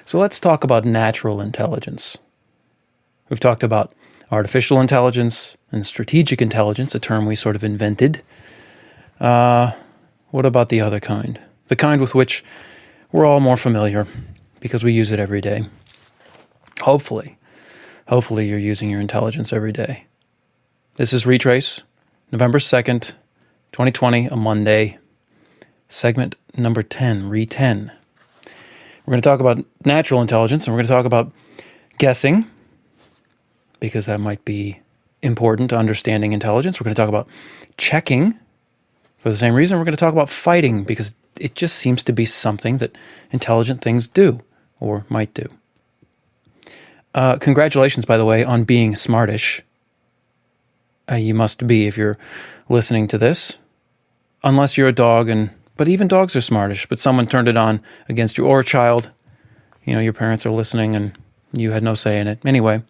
So let's talk about natural intelligence. We've talked about artificial intelligence and strategic intelligence, a term we sort of invented. What about the other kind? The kind with which we're all more familiar because we use it every day. Hopefully you're using your intelligence every day. This is Retrace, November 2nd, 2020, a Monday, segment number 10, Re10. We're going to talk about natural intelligence, and we're going to talk about guessing, because that might be important to understanding intelligence. We're going to talk about checking for the same reason. We're going to talk about fighting, because it just seems to be something that intelligent things do, or might do. Congratulations, by the way, on being smartish. You must be if you're listening to this, unless you're a dog, but even dogs are smartish, but someone turned it on against you, or a child. Your parents are listening and you had no say in it. Anyway,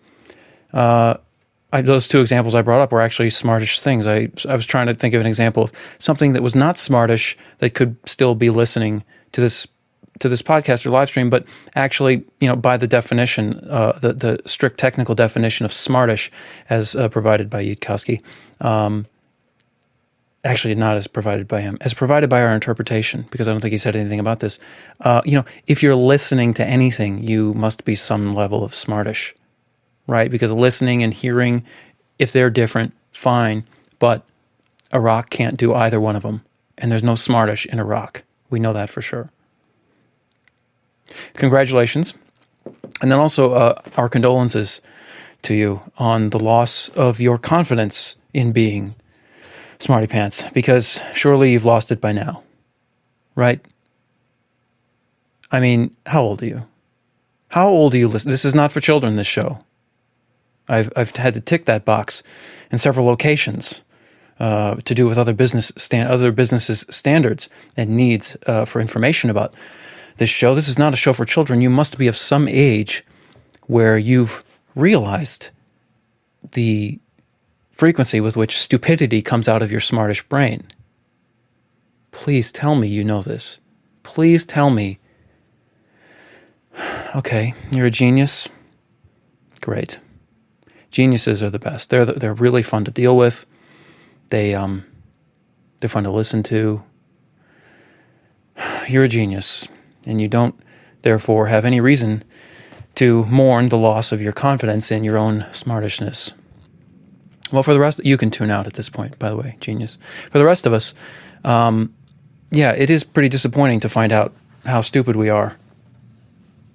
those two examples I brought up were actually smartish things. I was trying to think of an example of something that was not smartish that could still be listening to this podcast or live stream, but actually, by the definition, the strict technical definition of smartish as provided by Yudkowsky, actually not as provided by him, as provided by our interpretation, because I don't think he said anything about this. If you're listening to anything, you must be some level of smartish, right? Because listening and hearing, if they're different, fine, but a rock can't do either one of them, and there's no smartish in a rock. We know that for sure. Congratulations. And then also our condolences to you on the loss of your confidence in being smarty pants, because surely you've lost it by now, right? I mean, how old are you? How old are you listening? This is not for children, this show. I've had to tick that box in several locations to do with other businesses' standards and needs for information about this show. This is not a show for children. You must be of some age where you've realized the frequency with which stupidity comes out of your smartish brain. Please tell me you know this. Please tell me. Okay, you're a genius. Great. Geniuses are the best. They're really fun to deal with. They're fun to listen to. You're a genius, and you don't, therefore, have any reason to mourn the loss of your confidence in your own smartishness. Well, for the rest, you can tune out at this point, by the way, genius. For the rest of us, it is pretty disappointing to find out how stupid we are.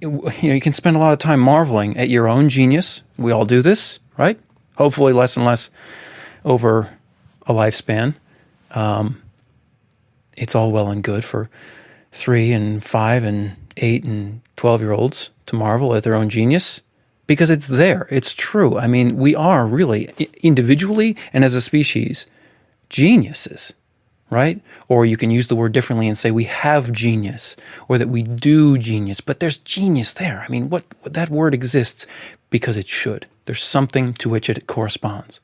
You can spend a lot of time marveling at your own genius. We all do this, right? Hopefully less and less over a lifespan. It's all well and good for 3 and 5 and 8 and 12-year-olds to marvel at their own genius, because it's there. It's true. I mean, we are really, individually and as a species, geniuses, right? Or you can use the word differently and say we have genius, or that we do genius, but there's genius there. I mean, what that word exists because it should. There's something to which it corresponds.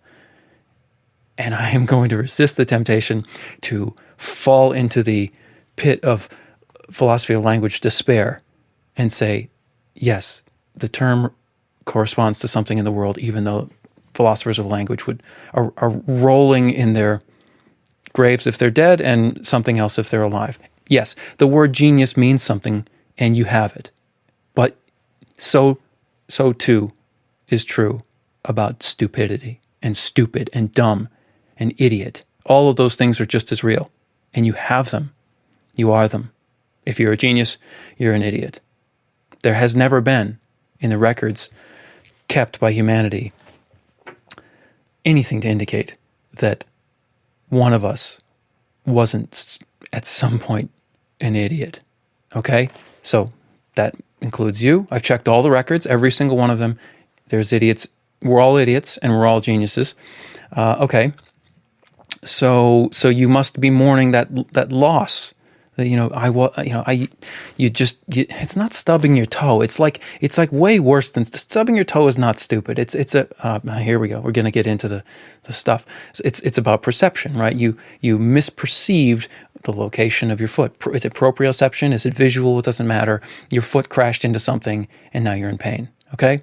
And I am going to resist the temptation to fall into the pit of philosophy of language despair and say, yes, the term corresponds to something in the world, even though philosophers of language are rolling in their graves if they're dead and something else if they're alive. Yes, the word genius means something, and you have it. But so too is true about stupidity and stupid and dumb and idiot. All of those things are just as real, and you have them. You are them. If you're a genius, you're an idiot. There has never been, in the records kept by humanity, anything to indicate that one of us wasn't at some point an idiot. Okay? So that includes you. I've checked all the records, every single one of them. There's idiots. We're all idiots, and we're all geniuses. Okay. So you must be mourning that loss. It's not stubbing your toe. It's like way worse than stubbing your toe is not stupid. Here we go. We're going to get into the stuff. It's about perception, right? You misperceived the location of your foot. Is it proprioception? Is it visual? It doesn't matter. Your foot crashed into something and now you're in pain. Okay?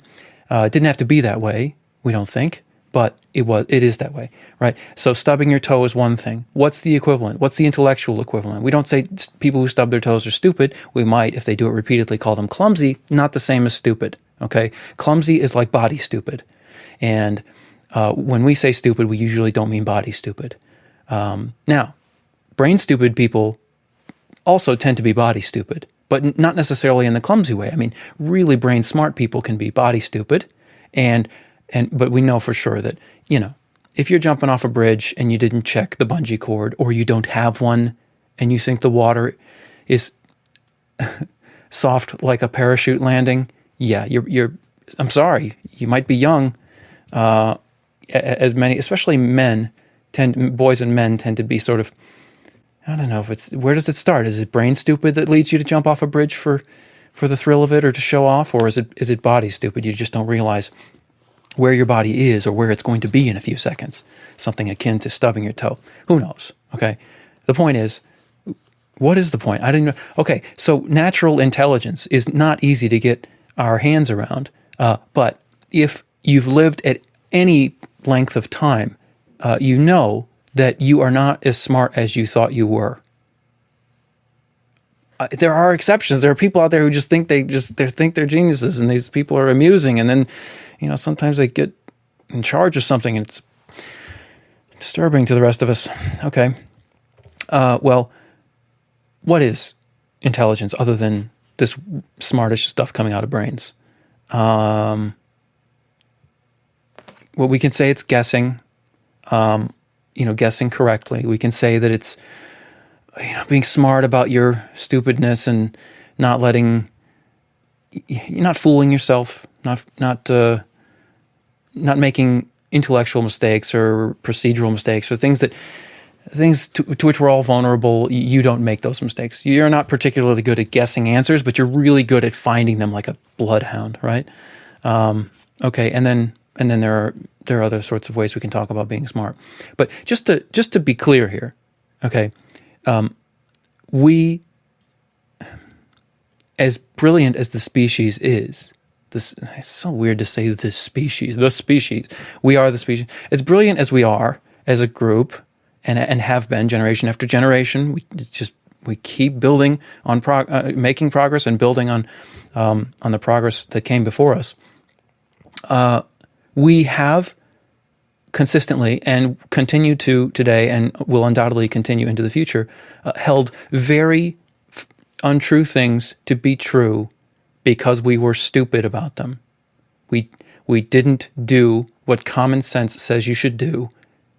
It didn't have to be that way, we don't think, but it is that way, right? So stubbing your toe is one thing. What's the equivalent? What's the intellectual equivalent? We don't say people who stub their toes are stupid. We might, if they do it repeatedly, call them clumsy. Not the same as stupid, okay? Clumsy is like body stupid. And when we say stupid, we usually don't mean body stupid. Now, brain stupid people also tend to be body stupid, but not necessarily in the clumsy way. I mean, really brain smart people can be body stupid, but we know for sure that, if you're jumping off a bridge and you didn't check the bungee cord, or you don't have one and you think the water is soft like a parachute landing, yeah, I'm sorry, you might be young. As many, especially boys and men tend to be sort of, I don't know where does it start? Is it brain stupid that leads you to jump off a bridge for the thrill of it or to show off? Or is it body stupid? You just don't realize where your body is or where it's going to be in a few seconds. Something akin to stubbing your toe. Who knows? Okay. The point is, what is the point? I didn't know. Okay. So natural intelligence is not easy to get our hands around. But if you've lived at any length of time, you know that you are not as smart as you thought you were. There are exceptions. There are people out there who just think they think they're geniuses, and these people are amusing. And then, sometimes they get in charge of something, and it's disturbing to the rest of us. Okay. Well, what is intelligence other than this smartish stuff coming out of brains? Well, we can say it's guessing. Guessing correctly. We can say that it's being smart about your stupidness and not fooling yourself, not making intellectual mistakes or procedural mistakes or things to which we're all vulnerable. You don't make those mistakes. You're not particularly good at guessing answers, but you're really good at finding them like a bloodhound, right? Okay, and then there are other sorts of ways we can talk about being smart. But just to be clear here, okay, we, as brilliant as the species is, it's so weird to say the species, we are the species. As brilliant as we are as a group and have been generation after generation, we keep building on making progress and building on the progress that came before us. We have consistently and continue to today and will undoubtedly continue into the future, held very untrue things to be true because we were stupid about them. We didn't do what common sense says you should do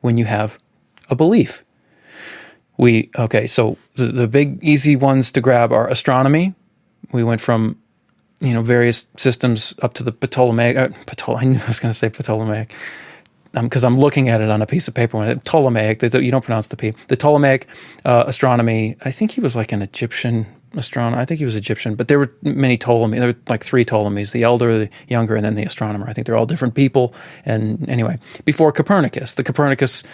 when you have a belief. So the big easy ones to grab are astronomy. We went from various systems up to the Ptolemaic. I knew I was going to say Ptolemaic because I'm looking at it on a piece of paper. Ptolemaic, you don't pronounce the P. The Ptolemaic astronomy, I think he was like an Egyptian astronomer. I think he was Egyptian, but there were many Ptolemies. There were like 3 Ptolemies, the elder, the younger, and then the astronomer. I think they're all different people. And anyway, before Copernicus, the Copernican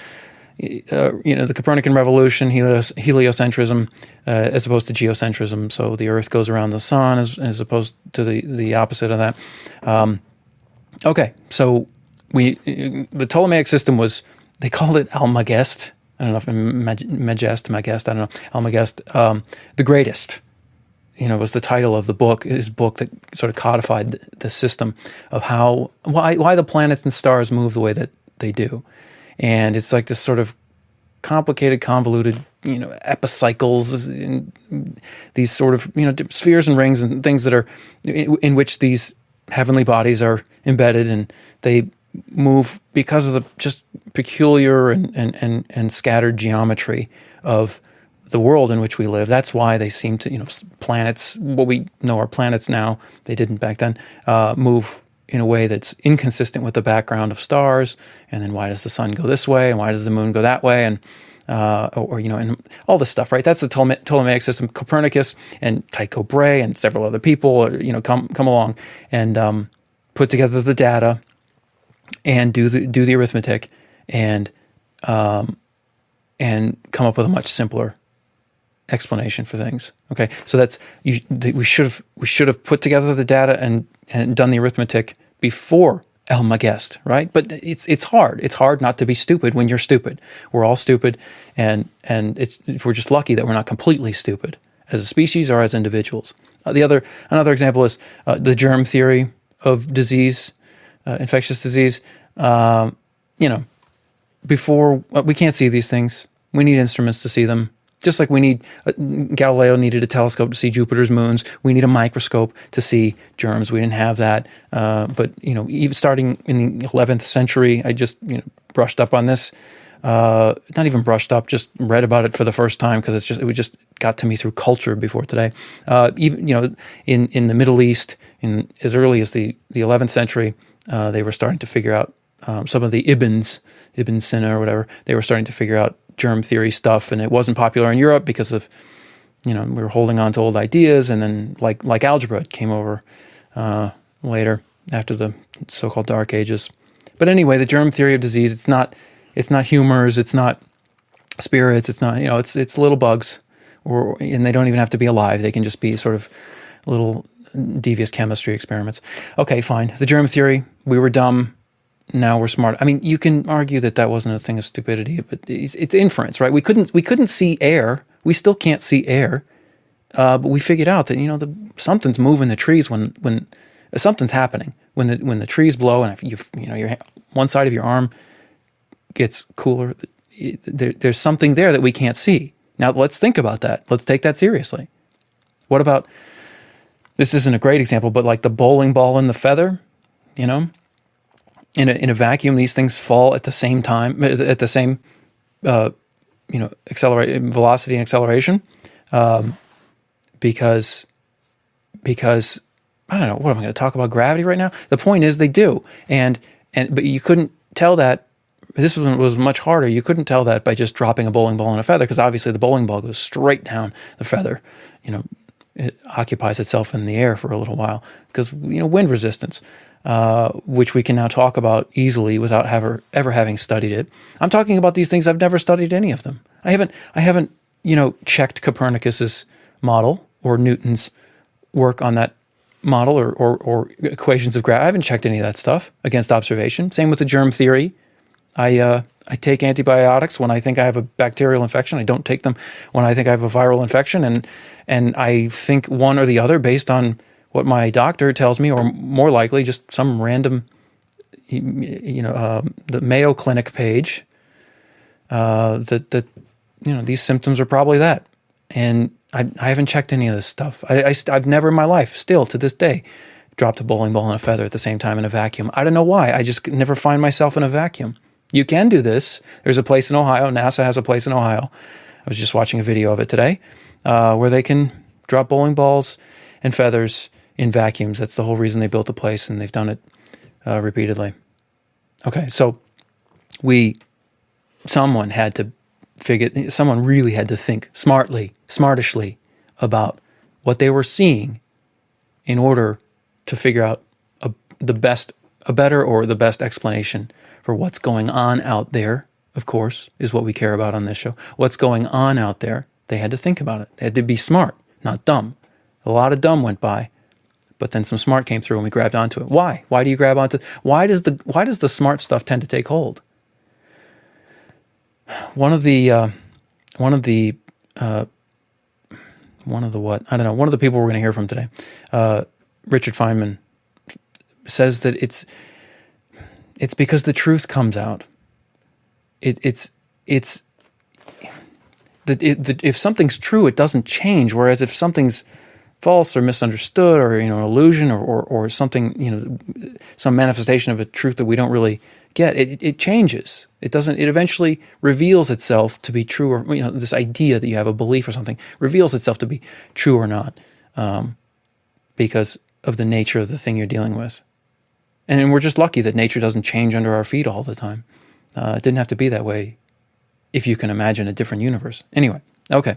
revolution, heliocentrism, as opposed to geocentrism. So the Earth goes around the sun as opposed to the opposite of that. So the Ptolemaic system they called it Almagest. I don't know if Magest, I don't know. Almagest, the greatest. Was the title of his book that sort of codified the system of why the planets and stars move the way that they do. And it's like this sort of complicated, convoluted, epicycles, and these sort of, spheres and rings and things that are in which these heavenly bodies are embedded, and they move because of the just peculiar and scattered geometry of the world in which we live. That's why they seem to, planets, what we know are planets now, they didn't back then, move in a way that's inconsistent with the background of stars. And then why does the sun go this way, and why does the moon go that way, and and all this stuff, right? That's the Ptolemaic system. Copernicus and Tycho Brahe and several other people, come along and put together the data and do the arithmetic and come up with a much simpler explanation for things. Okay, so we should have put together the data and done the arithmetic before Elma guessed, right? But it's hard. It's hard not to be stupid when you're stupid. We're all stupid, and we're just lucky that we're not completely stupid as a species or as individuals. Another example is the germ theory of disease, infectious disease. Before we can't see these things, we need instruments to see them. Just like Galileo needed a telescope to see Jupiter's moons, we need a microscope to see germs. We didn't have that. But even starting in the 11th century, I just brushed up on this. Not even brushed up, just read about it for the first time because it just got to me through culture before today. Even in the Middle East, in as early as the 11th century, they were starting to figure out some of the Ibn Sina or whatever. They were starting to figure out germ theory stuff, and it wasn't popular in Europe because of we were holding on to old ideas, and then like algebra, it came over later after the so-called Dark Ages. But anyway, the germ theory of disease, it's not humors, it's not spirits, it's not it's little bugs, and they don't even have to be alive. They can just be sort of little devious chemistry experiments. Okay, fine. The germ theory, we were dumb. Now we're smart. I mean, you can argue that wasn't a thing of stupidity, but it's inference, right? We couldn't see air. We still can't see air, but we figured out that something's moving the trees when something's happening when the trees blow, and if your one side of your arm gets cooler. There's something there that we can't see. Now let's think about that. Let's take that seriously. What about, this isn't a great example, but like the bowling ball and the feather, in a vacuum, these things fall at the same time, at the same, accelerate velocity and acceleration, because I don't know. What am I going to talk about gravity right now? The point is they do, but you couldn't tell that. This one was much harder. You couldn't tell that by just dropping a bowling ball and a feather, because obviously the bowling ball goes straight down. The feather, it occupies itself in the air for a little while because wind resistance. Which we can now talk about easily without ever having studied it. I'm talking about these things. I've never studied any of them. I haven't checked Copernicus's model or Newton's work on that model or equations of gravity. I haven't checked any of that stuff against observation. Same with the germ theory. I take antibiotics when I think I have a bacterial infection. I don't take them when I think I have a viral infection, and I think one or the other based on what my doctor tells me, or more likely just some random, the Mayo Clinic page, that these symptoms are probably that. And I haven't checked any of this stuff. I've never in my life, still to this day, dropped a bowling ball and a feather at the same time in a vacuum. I don't know why. I just never find myself in a vacuum. You can do this. There's a place in Ohio. NASA has a place in Ohio. I was just watching a video of it today, where they can drop bowling balls and feathers in vacuums. That's the whole reason they built the place, and they've done it repeatedly. Okay, so someone really had to think smartishly about what they were seeing in order to figure out a better or the best explanation for what's going on out there. Of course, is what we care about on this show. What's going on out there? They had to think about it. They had to be smart, not dumb. A lot of dumb went by. But then some smart came through and we grabbed onto it. Why? Why do you grab onto? Why does the smart stuff tend to take hold? One of the people we're going to hear from today, Richard Feynman, says that it's because the truth comes out. If something's true, it doesn't change. Whereas if something's false or misunderstood or illusion or something, some manifestation of a truth that we don't really get, it changes. It doesn't. It eventually reveals itself to be true, or this idea that you have a belief or something reveals itself to be true or not, because of the nature of the thing you're dealing with. And we're just lucky that nature doesn't change under our feet all the time. It didn't have to be that way, if you can imagine a different universe. Anyway, okay.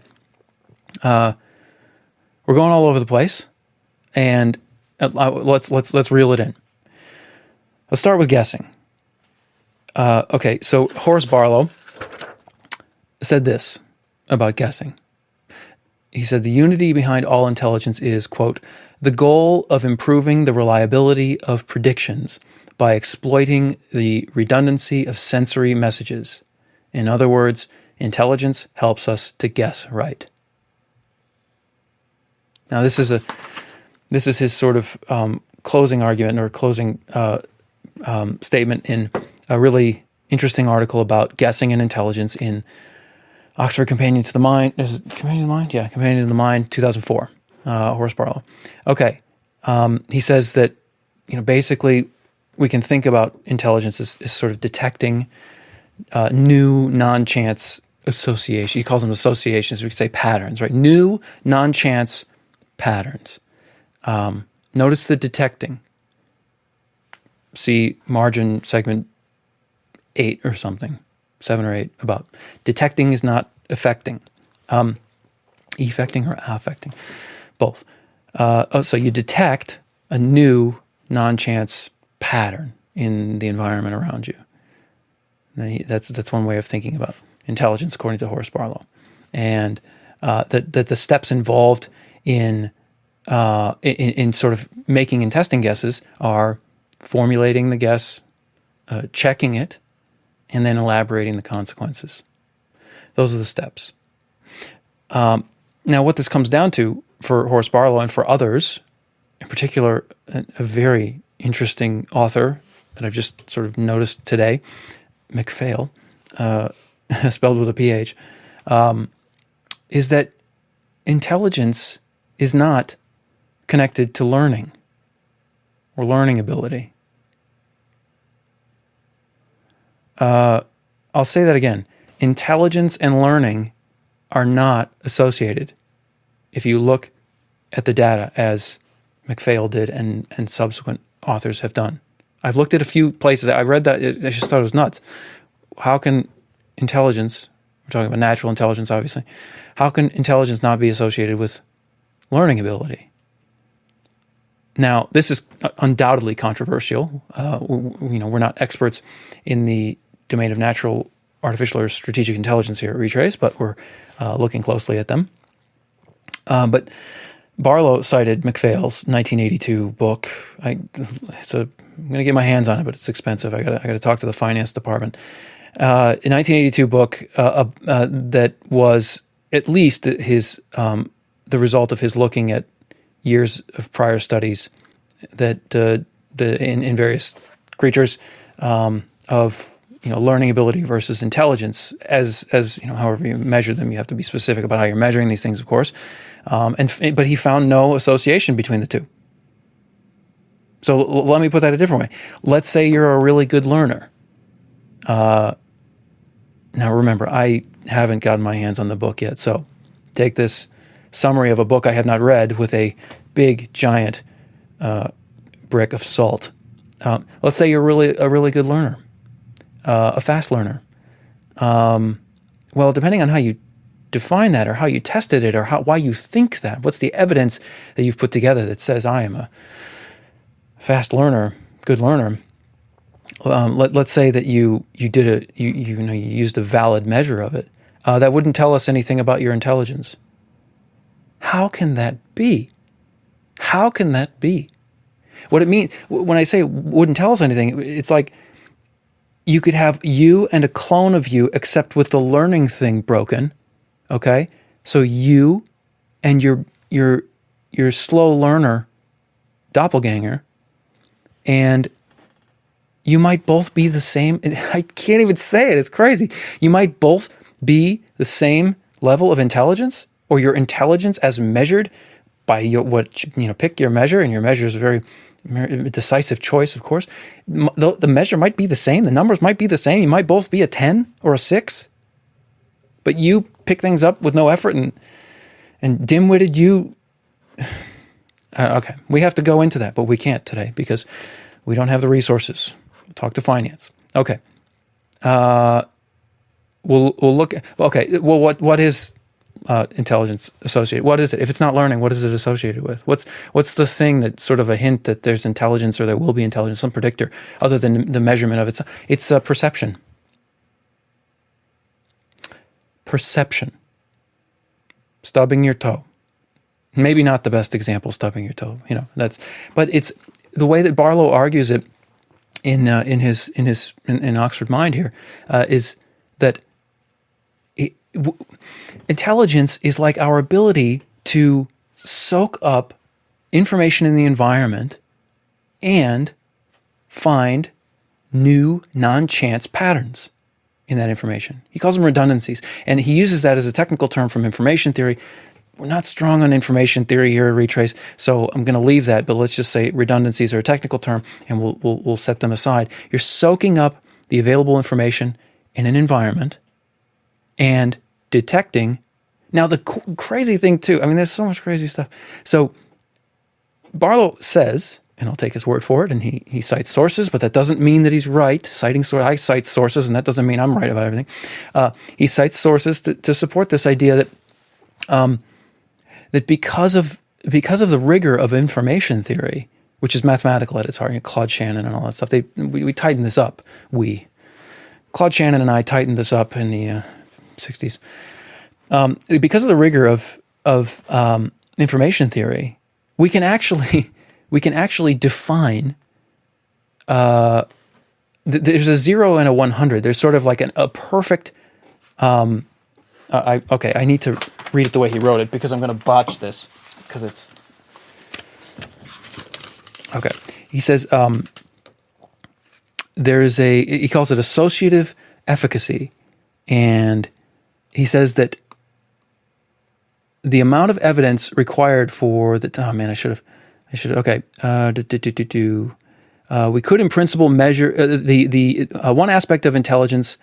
We're going all over the place, and let's reel it in. Let's start with guessing. Okay, so Horace Barlow said this about guessing. he said the unity behind all intelligence is, quote, the goal of improving the reliability of predictions by exploiting the redundancy of sensory messages. In other words, intelligence helps us to guess right. Now, this is his sort of closing argument or closing statement in a really interesting article about guessing and intelligence in Oxford Companion to the Mind. Is it Companion to the Mind? Yeah, Companion to the Mind, 2004. Horace Barlow. Okay, he says that basically we can think about intelligence as sort of detecting new non-chance association. He calls them associations. We could say patterns, right? New non-chance patterns. Notice the detecting. See margin segment 8 or something, 7 or 8 about. Detecting is not affecting. Effecting or affecting? Both. So you detect a new non-chance pattern in the environment around you. That's one way of thinking about intelligence, according to Horace Barlow, and that the steps involved in sort of making and testing guesses are formulating the guess, checking it, and then elaborating the consequences. Those are the steps. Now, what this comes down to for Horace Barlow and for others, in particular, a very interesting author that I've just sort of noticed today, McPhail, spelled with a PH, is that intelligence is not connected to learning or learning ability. I'll say that again. Intelligence and learning are not associated if you look at the data as McPhail did and subsequent authors have done. I've looked at a few places. I read that. I just thought it was nuts. How can intelligence, we're talking about natural intelligence, obviously, how can intelligence not be associated with learning ability? Now, this is undoubtedly controversial. We're not experts in the domain of natural, artificial, or strategic intelligence here at Retrace, but we're looking closely at them. But Barlow cited McPhail's 1982 book. I'm going to get my hands on it, but it's expensive. I got to talk to the finance department. A 1982 book that was at least the result of his looking at years of prior studies that in various creatures of learning ability versus intelligence as however you measure them. You have to be specific about how you're measuring these things, of course. But he found no association between the two. So let me put that a different way. Let's say you're a really good learner. Now remember, I haven't gotten my hands on the book yet, so take this summary of a book I have not read with a big, giant brick of salt. Let's say you're a really good learner, a fast learner. Well, depending on how you define that or how you tested it or why you think that, what's the evidence that you've put together that says I am a fast learner, good learner? Let's say that you used a valid measure of it. That wouldn't tell us anything about your intelligence. How can that be? How can that be? What it means when I say wouldn't tell us anything, it's like you could have you and a clone of you, except with the learning thing broken. Okay, so you and your slow learner doppelganger, and you might both be the same. I can't even say it. It's crazy. You might both be the same level of intelligence, or your intelligence as measured by pick your measure, and your measure is a very decisive choice, of course. The measure might be the same. The numbers might be the same. You might both be a 10 or a 6, but you pick things up with no effort, and dim-witted you. Okay, we have to go into that, but we can't today because we don't have the resources. We'll talk to finance. Okay. We'll look at, okay, well, what is intelligence associated? What is it? If it's not learning, what is it associated with? What's the thing that's sort of a hint that there's intelligence or there will be intelligence, some predictor, other than the measurement of it? It's perception. Perception. stubbing your toe. Maybe not the best example, stubbing your toe. But it's the way that Barlow argues it in Oxford Mind here is that intelligence is like our ability to soak up information in the environment and find new non-chance patterns in that information. He calls them redundancies, and he uses that as a technical term from information theory. We're not strong on information theory here at Retrace, so I'm going to leave that, but let's just say redundancies are a technical term, and we'll set them aside. You're soaking up the available information in an environment and detecting. Now, the crazy thing, too, there's so much crazy stuff. So Barlow says, and I'll take his word for it, and he cites sources, but that doesn't mean that he's right. I cite sources, and that doesn't mean I'm right about everything. He cites sources to support this idea that that because of the rigor of information theory, which is mathematical at its heart, Claude Shannon and all that stuff, we tightened this up. Claude Shannon and I tightened this up in the 60s. Because of the rigor of information theory, we can actually define. There's a 0 and a 100. There's sort of like a perfect. I need to read it the way he wrote it because I'm going to botch this because it's. Okay, he says he calls it associative efficacy, and he says that the amount of evidence required for the. Oh man, I should have. Okay. We could, in principle, measure the one aspect of intelligence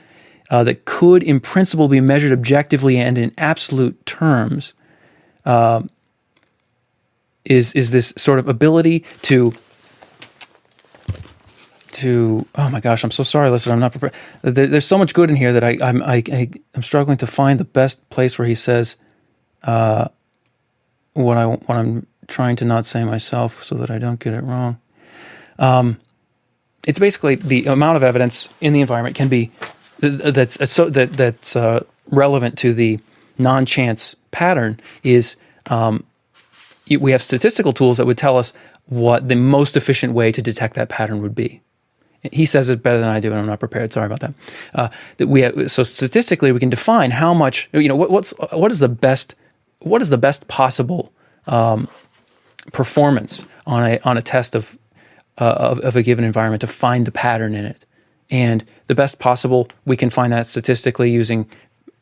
that could, in principle, be measured objectively and in absolute terms. Is this sort of ability to? Oh my gosh, I'm so sorry. Listen, I'm not prepared. There's so much good in here that I'm struggling to find the best place where he says what I'm trying to not say myself so that I don't get it wrong. It's basically the amount of evidence in the environment can be that's relevant to the non-chance pattern is we have statistical tools that would tell us what the most efficient way to detect that pattern would be. He says it better than I do, and I'm not prepared. Sorry about that. So statistically, we can define how much. What is the best possible performance on a test of a given environment to find the pattern in it, and the best possible we can find that statistically using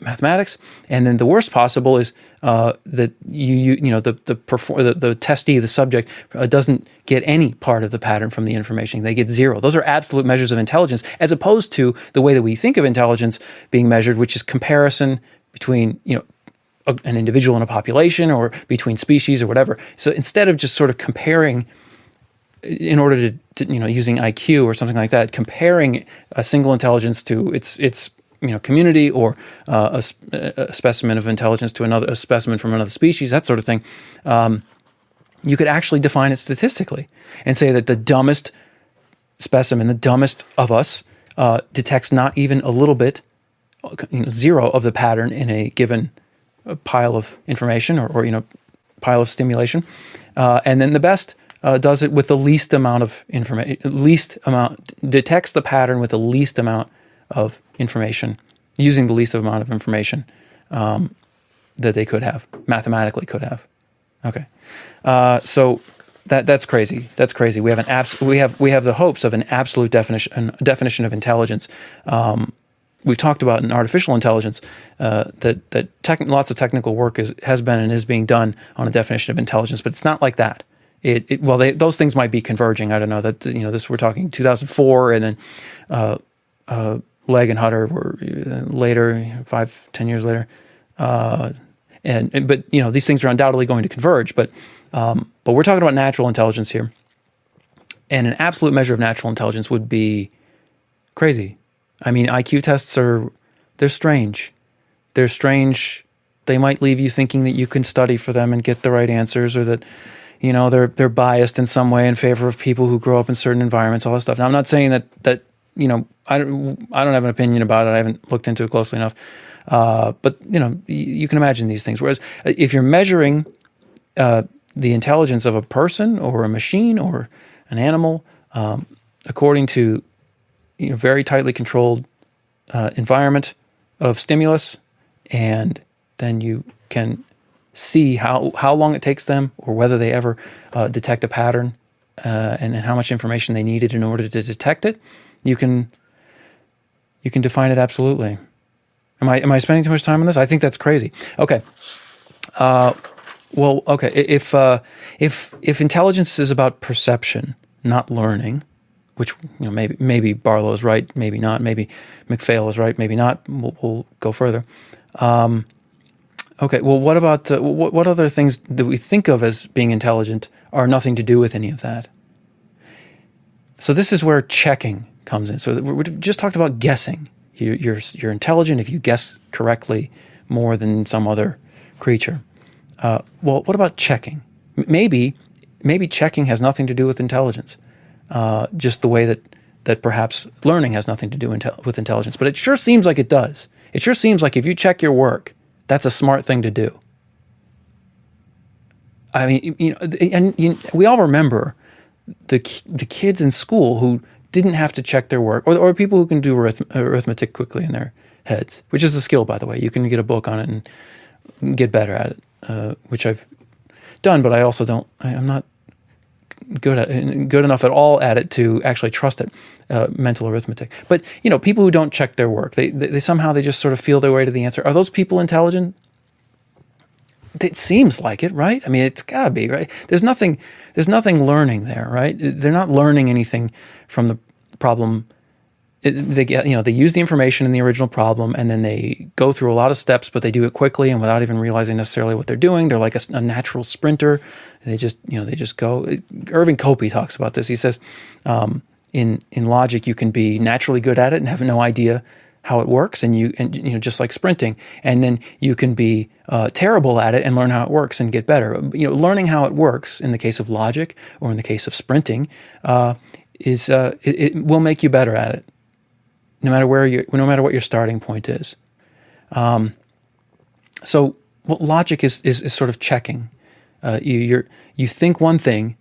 mathematics, and then the worst possible is that the testee, the subject, doesn't get any part of the pattern from the information. They get 0. Those are absolute measures of intelligence, as opposed to the way that we think of intelligence being measured, which is comparison between an individual in a population or between species or whatever. So instead of just sort of comparing in order to using IQ or something like that, comparing a single intelligence to its community or a specimen of intelligence to a specimen from another species, that sort of thing, you could actually define it statistically and say that the dumbest specimen, the dumbest of us, detects not even a little bit, 0 of the pattern in a given pile of information or pile of stimulation, and then the best does it with the least amount of information, detects the pattern with the least amount of information, using the least amount of information that they could have, mathematically could have. Okay, so that's crazy. That's crazy. We have we have the hopes of an absolute definition of intelligence. We've talked about in artificial intelligence that lots of technical work has been and is being done on a definition of intelligence, but it's not like that. Those things might be converging. I don't know that this. We're talking 2004, and then Legg and Hutter were later, 5-10 years later, but these things are undoubtedly going to converge. But we're talking about natural intelligence here, and an absolute measure of natural intelligence would be crazy. I mean, IQ tests they're strange. They're strange. They might leave you thinking that you can study for them and get the right answers, or that they're biased in some way in favor of people who grow up in certain environments, all that stuff. Now, I'm not saying that I don't have an opinion about it. I haven't looked into it closely enough. But you can imagine these things. Whereas if you're measuring the intelligence of a person or a machine or an animal according to very tightly controlled environment of stimulus, and then you can see how long it takes them, or whether they ever detect a pattern, and how much information they needed in order to detect it, you can define it absolutely. Am I spending too much time on this? I think that's crazy. Okay. Well, okay. If intelligence is about perception, not learning, which maybe Barlow is right, maybe not. Maybe McPhail is right, maybe not. We'll go further. Okay. Well, what about what other things that we think of as being intelligent are nothing to do with any of that? So this is where checking comes in. So we just talked about guessing. You're intelligent if you guess correctly more than some other creature. Well, what about checking? Maybe checking has nothing to do with intelligence, just the way that perhaps learning has nothing to do with intelligence. But it sure seems like it does. It sure seems like if you check your work, that's a smart thing to do. I mean, we all remember the kids in school who didn't have to check their work, or people who can do arithmetic quickly in their heads, which is a skill, by the way. You can get a book on it and get better at it, which I've done, but I also don't. I'm not good enough at all at it to actually trust it. Mental arithmetic, but people who don't check their work, they somehow they just sort of feel their way to the answer. Are those people intelligent? It seems like it, right? I mean, it's got to be, right? There's nothing learning there, right? They're not learning anything from the problem. They use the information in the original problem, and then they go through a lot of steps, but they do it quickly and without even realizing necessarily what they're doing. They're like a natural sprinter. They just go. Irving Copey talks about this. He says, in logic, you can be naturally good at it and have no idea how it works, and just like sprinting, and then you can be terrible at it and learn how it works and get better. Learning how it works in the case of logic or in the case of sprinting it will make you better at it, no matter what your starting point is. So logic is sort of checking. You think one thing.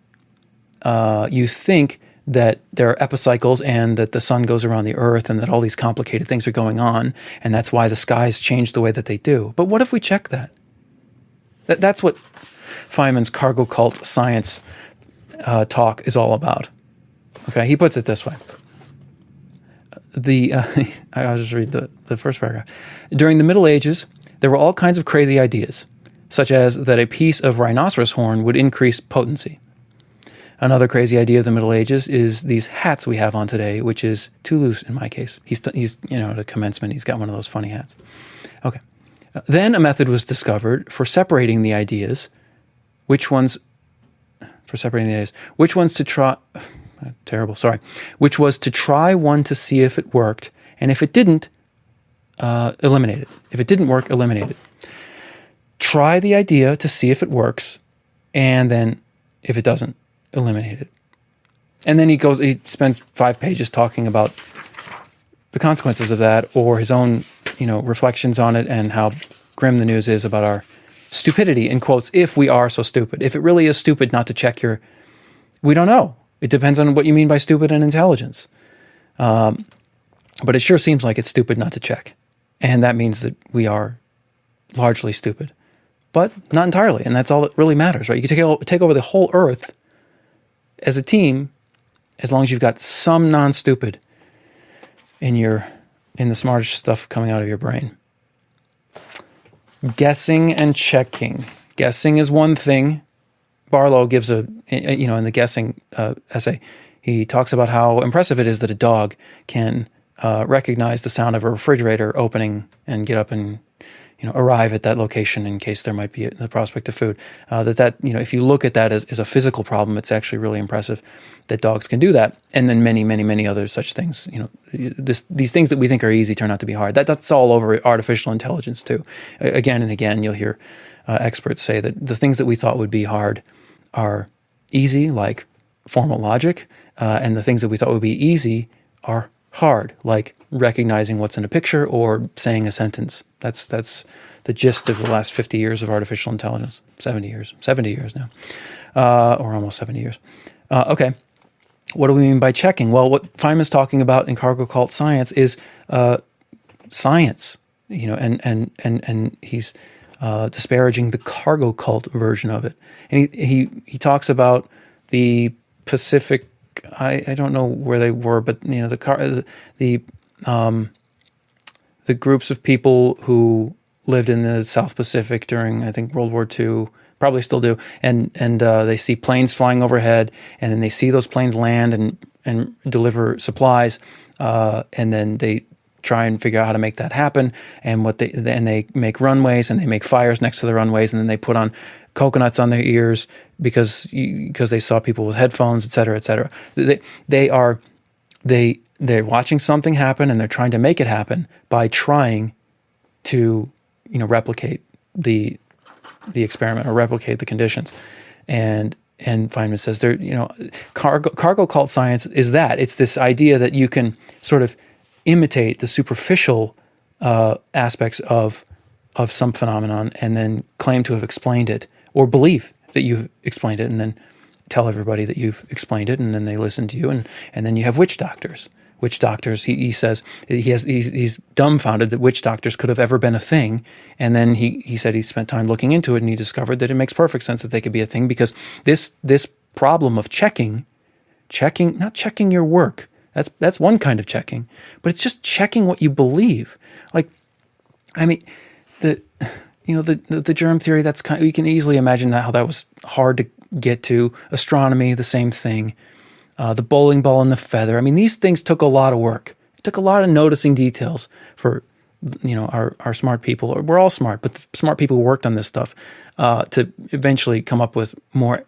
You think that there are epicycles and that the sun goes around the earth and that all these complicated things are going on, and that's why the skies change the way that they do. But what if we check that? That's what Feynman's cargo cult science talk is all about. Okay, he puts it this way. I'll just read the first paragraph. During the Middle Ages, there were all kinds of crazy ideas, such as that a piece of rhinoceros horn would increase potency. Another crazy idea of the Middle Ages is these hats we have on today, which is too loose in my case. He's at a commencement, he's got one of those funny hats. Okay. Then a method was discovered for separating the ideas, which ones to try, which was to try one to see if it worked, and if it didn't, eliminate it. If it didn't work, eliminate it. Try the idea to see if it works, and then if it doesn't, eliminate it. And then he spends 5 pages talking about the consequences of that, or his own, reflections on it, and how grim the news is about our stupidity, in quotes, if we are so stupid. If it really is stupid not to check we don't know. It depends on what you mean by stupid and intelligence. But it sure seems like it's stupid not to check. And that means that we are largely stupid. But not entirely, and that's all that really matters, right? You can take over the whole earth as a team, as long as you've got some non-stupid in the smartish stuff coming out of your brain. Guessing and checking. Guessing is one thing. Barlow gives in the guessing essay, he talks about how impressive it is that a dog can recognize the sound of a refrigerator opening and get up and arrive at that location in case there might be the prospect of food. If you look at that as a physical problem, it's actually really impressive that dogs can do that. And then many, many, many other such things. These things that we think are easy turn out to be hard. That's all over artificial intelligence too. Again and again, you'll hear experts say that the things that we thought would be hard are easy, like formal logic, and the things that we thought would be easy are hard, like recognizing what's in a picture or saying a sentence. That's the gist of the last 50 years of artificial intelligence. 70 years now, or almost 70 years. Okay. What do we mean by checking? Well, what Feynman's talking about in Cargo Cult Science is science, and he's disparaging the cargo cult version of it. And he talks about the Pacific. I don't know where they were, but the groups of people who lived in the South Pacific during, I think, World War II, probably still do, and they see planes flying overhead, and then they see those planes land and deliver supplies, and then they try and figure out how to make that happen, and they make runways, and they make fires next to the runways, and then they put on coconuts on their ears because they saw people with headphones, et cetera, et cetera. They're watching something happen, and they're trying to make it happen by trying to replicate the experiment or replicate the conditions. And Feynman says cargo cult science is that. It's this idea that you can sort of imitate the superficial aspects of some phenomenon and then claim to have explained it, or believe that you've explained it and then tell everybody that you've explained it, and then they listen to you, and then you have witch doctors. Witch doctors, he says he's dumbfounded that witch doctors could have ever been a thing, and then he said he spent time looking into it, and he discovered that it makes perfect sense that they could be a thing, because this problem of not checking your work, that's one kind of checking, but it's just checking what you believe. Like, I mean, the germ theory, that's kind of, you can easily imagine how that was hard to get to. Astronomy, the same thing. The bowling ball and the feather. I mean, these things took a lot of work. It took a lot of noticing details for, our smart people. We're all smart, but the smart people who worked on this stuff to eventually come up with more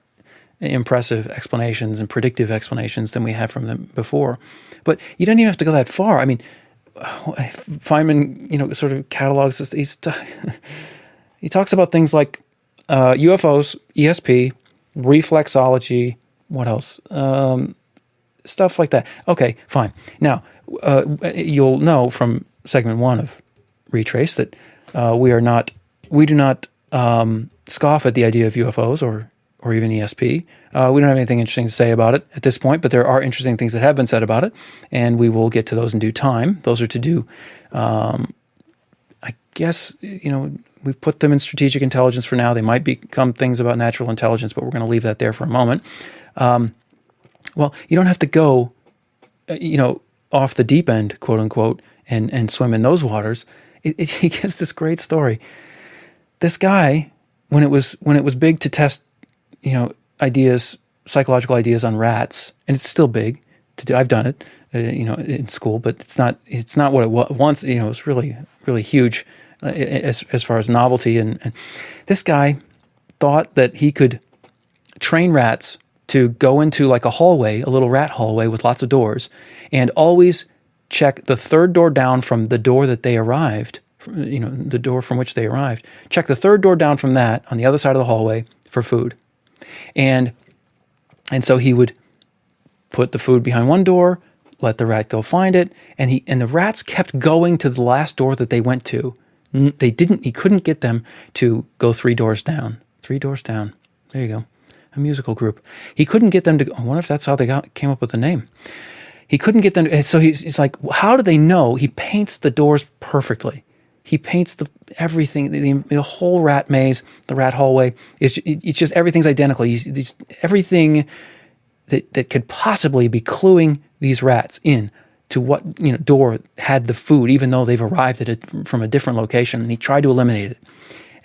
impressive explanations and predictive explanations than we had from them before. But you don't even have to go that far. I mean, Feynman, sort of catalogs this. He talks about things like UFOs, ESP, reflexology. What else? Stuff like that. Okay, fine. Now, you'll know from segment 1 of Retrace that we do not scoff at the idea of UFOs or even ESP. We don't have anything interesting to say about it at this point, but there are interesting things that have been said about it, and we will get to those in due time. Those are to do, I guess, we've put them in strategic intelligence for now. They might become things about natural intelligence, but we're going to leave that there for a moment. Well, you don't have to go, off the deep end, quote unquote, and swim in those waters. He gives this great story. This guy, when it was big to test, psychological ideas on rats, and it's still big to do. I've done it, in school, but it's not what it was once. It's really, really huge as far as novelty. And this guy thought that he could train rats to go into like a hallway, a little rat hallway with lots of doors, and always check the third door down from the door that they arrived, the door from which they arrived. Check the third door down from that on the other side of the hallway for food. And so he would put the food behind one door, let the rat go find it, and the rats kept going to the last door that they went to. He couldn't get them to go 3 doors down. 3 doors down. There you go. A musical group. He couldn't get them to. I wonder if that's how they came up with the name. He couldn't get them. So he's like, how do they know? He paints the doors perfectly. He paints everything, the whole rat maze, the rat hallway. It's just everything's identical. Everything that could possibly be cluing these rats in to what door had the food, even though they've arrived at it from a different location. And he tried to eliminate it.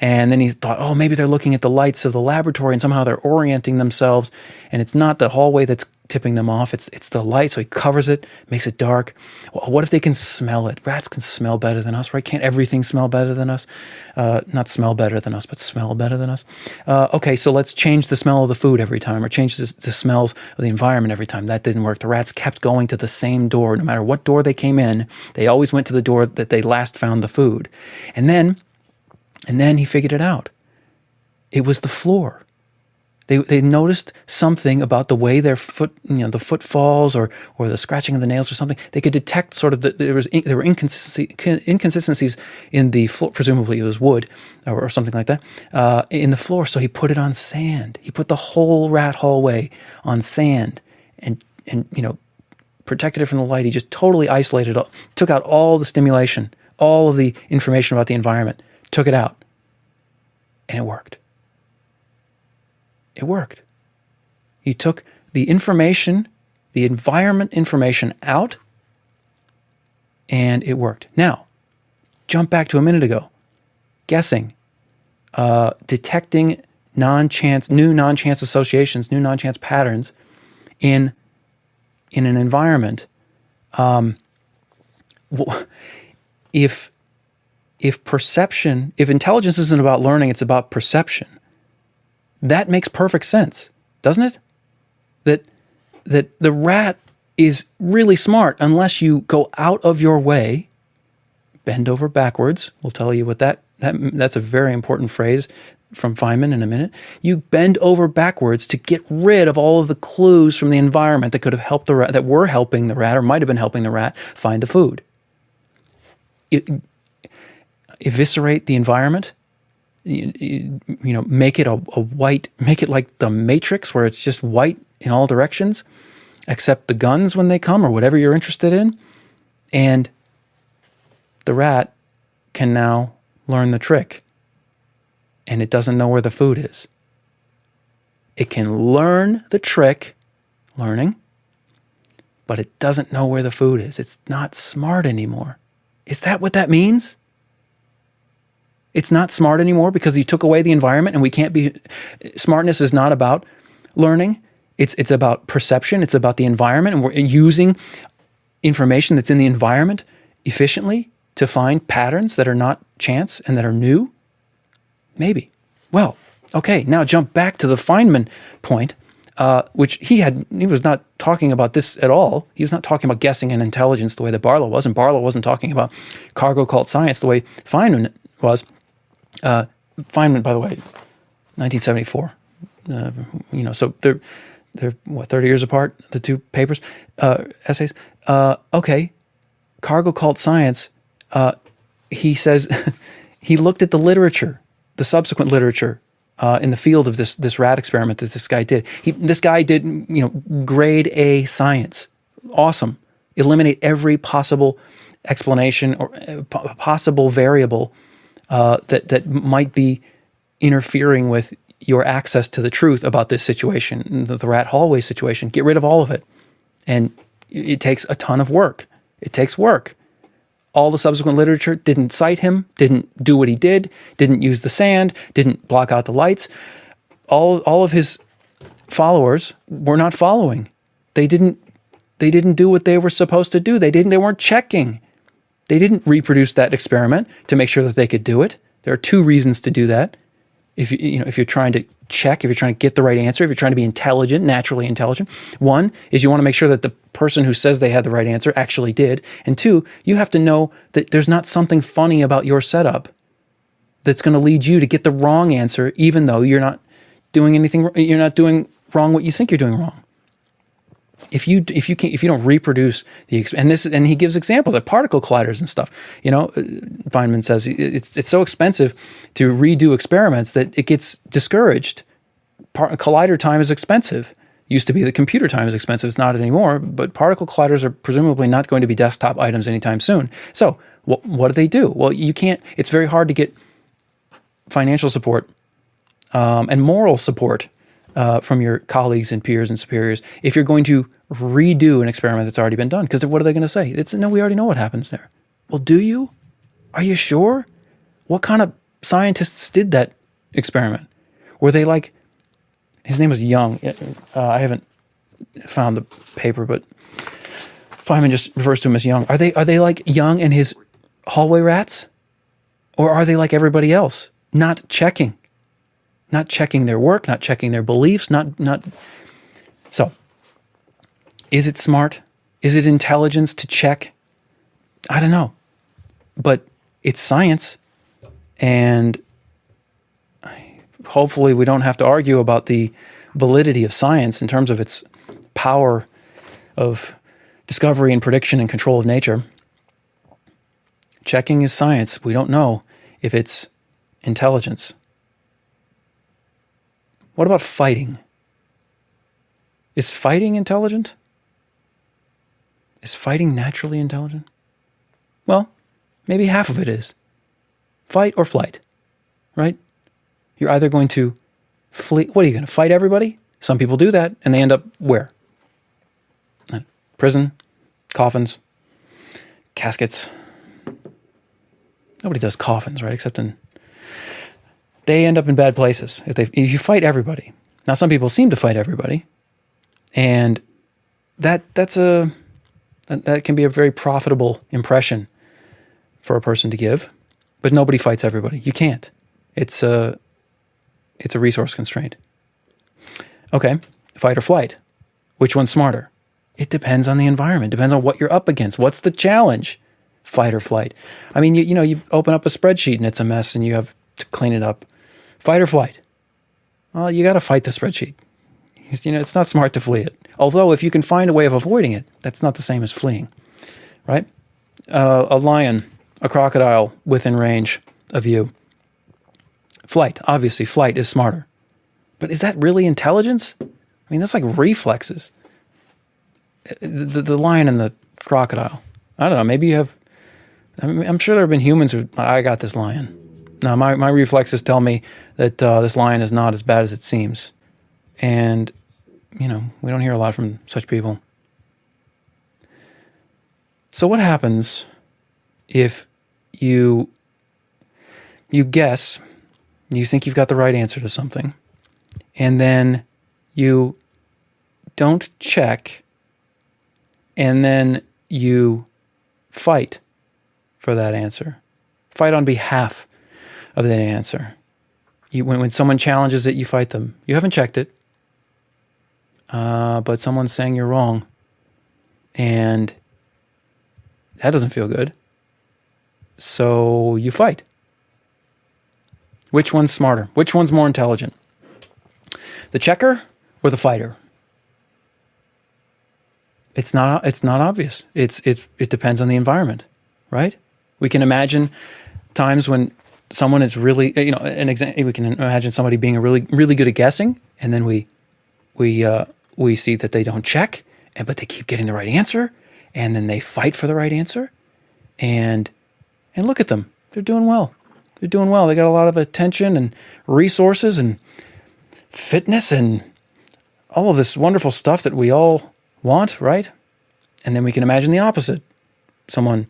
And then he thought, oh, maybe they're looking at the lights of the laboratory and somehow they're orienting themselves. And it's not the hallway that's tipping them off. It's the light. So he covers it, makes it dark. Well, what if they can smell it? Rats can smell better than us, right? Can't everything smell better than us? Not smell better than us, but smell better than us. Okay, so let's change the smell of the food every time, or change the smells of the environment every time. That didn't work. The rats kept going to the same door. No matter what door they came in, they always went to the door that they last found the food. And then he figured it out. It was the floor. They noticed something about the way their foot, the foot falls or the scratching of the nails or something. They could detect sort of there were inconsistencies in the floor. Presumably it was wood or something like that in the floor. So he put it on sand. He put the whole rat hallway on sand and protected it from the light. He just totally isolated it, took out all the stimulation, all of the information about the environment, took it out, and it worked. It worked. He took the information, the environment information out, and it worked. Now, jump back to a minute ago. Guessing, detecting new non-chance associations, new non-chance patterns in an environment. If perception, if intelligence isn't about learning, it's about perception. That makes perfect sense, doesn't it? That the rat is really smart unless you go out of your way, bend over backwards. We'll tell you what that's a very important phrase from Feynman in a minute. You bend over backwards to get rid of all of the clues from the environment that could have helped the rat, that were helping the rat or might have been helping the rat find the food. Eviscerate the environment. Make it a white, make it like the Matrix where it's just white in all directions, except the guns when they come or whatever you're interested in. And the rat can now learn the trick. And it doesn't know where the food is. It can learn the trick, learning, but it doesn't know where the food is. It's not smart anymore. Is that what that means? It's not smart anymore because you took away the environment and we can't be... Smartness is not about learning. It's about perception. It's about the environment, and we're using information that's in the environment efficiently to find patterns that are not chance and that are new. Maybe. Well, okay, now jump back to the Feynman point, which he was not talking about this at all. He was not talking about guessing and intelligence the way that Barlow was, and Barlow wasn't talking about cargo cult science the way Feynman was. Feynman, by the way, 1974. So they're what, 30 years apart, the two papers, essays. Okay, cargo cult science. He says he looked at the literature, the subsequent literature in the field of this rat experiment that this guy did. This guy did grade A science. Awesome. Eliminate every possible explanation or possible variable that might be interfering with your access to the truth about this situation, the rat hallway situation. Get rid of all of it. And it takes a ton of work. It takes work. All the subsequent literature didn't cite him, didn't do what he did, didn't use the sand, didn't block out the lights. All of his followers were not following. They didn't do what they were supposed to do. They weren't checking. They didn't reproduce that experiment to make sure that they could do it. There are two reasons to do that. If you're trying to check, if you're trying to get the right answer, if you're trying to be intelligent, naturally intelligent. One is you want to make sure that the person who says they had the right answer actually did. And two, you have to know that there's not something funny about your setup that's going to lead you to get the wrong answer, even though you're not doing anything. You're not doing wrong what you think you're doing wrong. If you don't reproduce and he gives examples of particle colliders and stuff. Feynman says it's so expensive to redo experiments that it gets discouraged. Collider time is expensive. Used to be the computer time is expensive. It's not anymore. But particle colliders are presumably not going to be desktop items anytime soon. So what do? Well, you can't. It's very hard to get financial support and moral support from your colleagues and peers and superiors if you're going to redo an experiment that's already been done. Because what are they going to say? No, we already know what happens there. Well, do you? Are you sure? What kind of scientists did that experiment? Were they like, his name was Young. I haven't found the paper, but Feynman just refers to him as Young. Are they like Young and his hallway rats? Or are they like everybody else? Not checking their work, not checking their beliefs, not. So, is it smart? Is it intelligence to check? I don't know, but it's science, and hopefully we don't have to argue about the validity of science in terms of its power of discovery and prediction and control of nature. Checking is science. We don't know if it's intelligence. What about fighting? Is fighting intelligent? Is fighting naturally intelligent? Well, maybe half of it is. Fight or flight, right? You're either going to flee. What are you going to fight everybody? Some people do that, and they end up where? Prison, coffins, caskets. Nobody does coffins, right? Except they end up in bad places if you fight everybody. Now, some people seem to fight everybody, and that can be a very profitable impression for a person to give. But nobody fights everybody. You can't. It's a resource constraint. Okay, fight or flight. Which one's smarter? It depends on the environment. Depends on what you're up against. What's the challenge? Fight or flight. I mean, you open up a spreadsheet and it's a mess and you have to clean it up. Fight or flight? Well, you got to fight the spreadsheet. It's not smart to flee it. Although if you can find a way of avoiding it, that's not the same as fleeing, right? A lion, a crocodile within range of you. Flight. Obviously, flight is smarter. But is that really intelligence? I mean, that's like reflexes. The lion and the crocodile. I don't know. Maybe you have... I'm sure there have been humans who... I got this lion. Now, my reflexes tell me that this lion is not as bad as it seems. And, we don't hear a lot from such people. So what happens if you guess, you think you've got the right answer to something, and then you don't check, and then you fight for that answer? Fight on behalf of that answer. When someone challenges it, you fight them. You haven't checked it, but someone's saying you're wrong, and that doesn't feel good. So you fight. Which one's smarter? Which one's more intelligent? The checker or the fighter? It's not obvious. It depends on the environment, right? We can imagine times when someone is really, we can imagine somebody being really, really good at guessing, and then we see that they don't check, but they keep getting the right answer, and then they fight for the right answer, and look at them. They're doing well. They're doing well. They got a lot of attention and resources and fitness and all of this wonderful stuff that we all want, right? And then we can imagine the opposite. Someone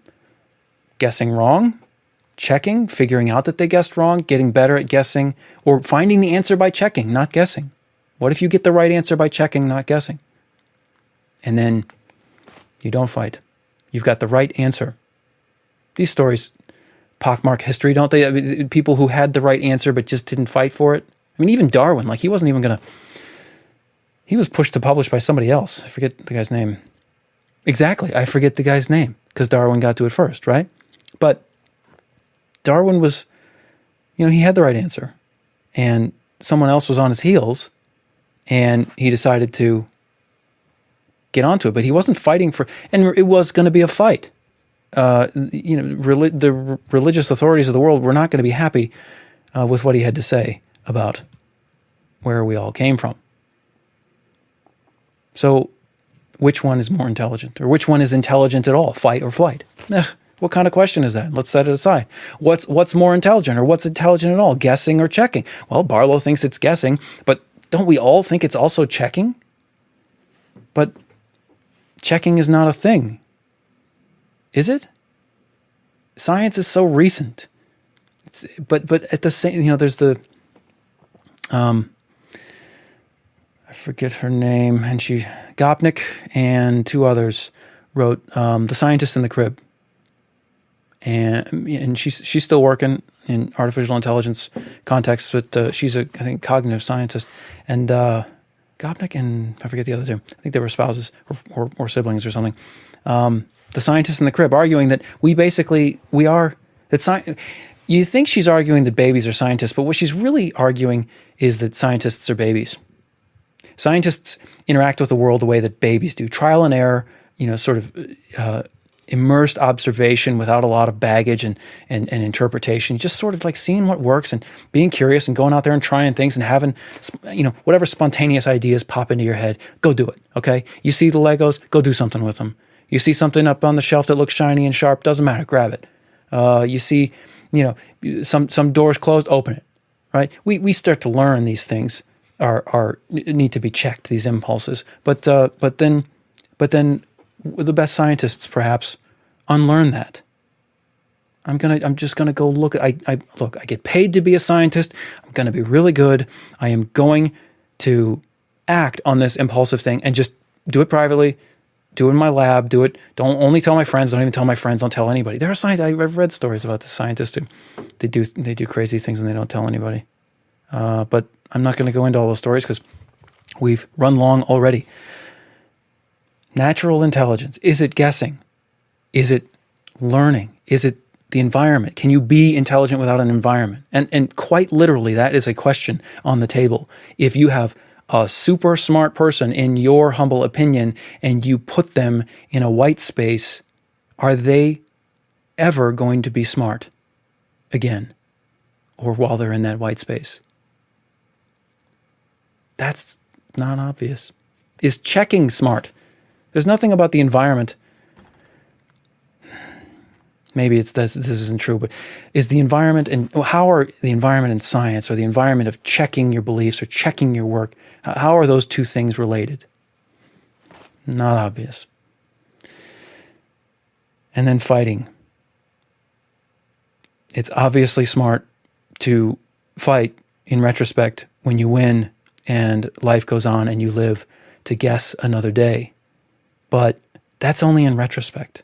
guessing wrong, checking, figuring out that they guessed wrong, getting better at guessing, or finding the answer by checking, not guessing. What if you get the right answer by checking, not guessing? And then you don't fight. You've got the right answer. These stories pockmark history, don't they? I mean, people who had the right answer but just didn't fight for it. I mean, even Darwin, he wasn't even going to... He was pushed to publish by somebody else. I forget the guy's name. Exactly. I forget the guy's name because Darwin got to it first, right? But Darwin was, he had the right answer. And someone else was on his heels and he decided to get onto it. But he wasn't fighting for... And it was going to be a fight. The religious authorities of the world were not going to be happy with what he had to say about where we all came from. So, which one is more intelligent? Or which one is intelligent at all? Fight or flight? What kind of question is that? Let's set it aside. What's more intelligent, or what's intelligent at all? Guessing or checking? Well, Barlow thinks it's guessing, but don't we all think it's also checking? But checking is not a thing. Is it? Science is so recent. But at the same, there's the... I forget her name, and Gopnik and two others wrote The Scientist in the Crib. And she's still working in artificial intelligence context, but she's I think, cognitive scientist. And Gopnik and I forget the other two. I think they were spouses or siblings or something. The Scientist in the Crib, arguing that You think she's arguing that babies are scientists, but what she's really arguing is that scientists are babies. Scientists interact with the world the way that babies do. Trial and error, sort of immersed observation without a lot of baggage and interpretation. Just sort of like seeing what works and being curious and going out there and trying things and having, whatever spontaneous ideas pop into your head, go do it, okay? You see the Legos, go do something with them. You see something up on the shelf that looks shiny and sharp, doesn't matter, grab it. You see, some doors closed, open it, right? We start to learn these things are need to be checked, these impulses. But then the best scientists perhaps unlearn that. I'm just gonna go look. I get paid to be a scientist. I'm gonna be really good. I am going to act on this impulsive thing and just do it privately. Do it in my lab. Do it. Don't only tell my friends. Don't even tell my friends. Don't tell anybody. There are scientists. I've read stories about the scientists who they do crazy things and they don't tell anybody. But I'm not going to go into all those stories because we've run long already. Natural intelligence. Is it guessing? Is it learning? Is it the environment? Can you be intelligent without an environment? And quite literally, that is a question on the table. If you have a super smart person, in your humble opinion, and you put them in a white space, are they ever going to be smart again? Or while they're in that white space? That's not obvious. Is checking smart? There's nothing about the environment. Maybe it's this isn't true, but is the environment and how are the environment and science, or the environment of checking your beliefs or checking your work, how are those two things related? Not obvious. And then fighting. It's obviously smart to fight in retrospect when you win and life goes on and you live to guess another day. But that's only in retrospect.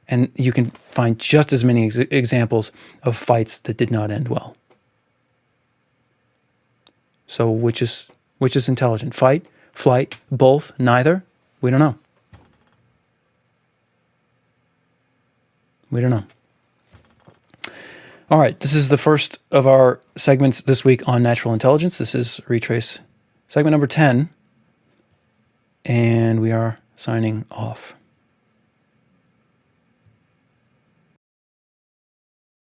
And you can find just as many examples of fights that did not end well. So which is intelligent? Fight, flight, both, neither? We don't know. We don't know. All right, this is the first of our segments this week on natural intelligence. This is Retrace segment number 10, and we are signing off.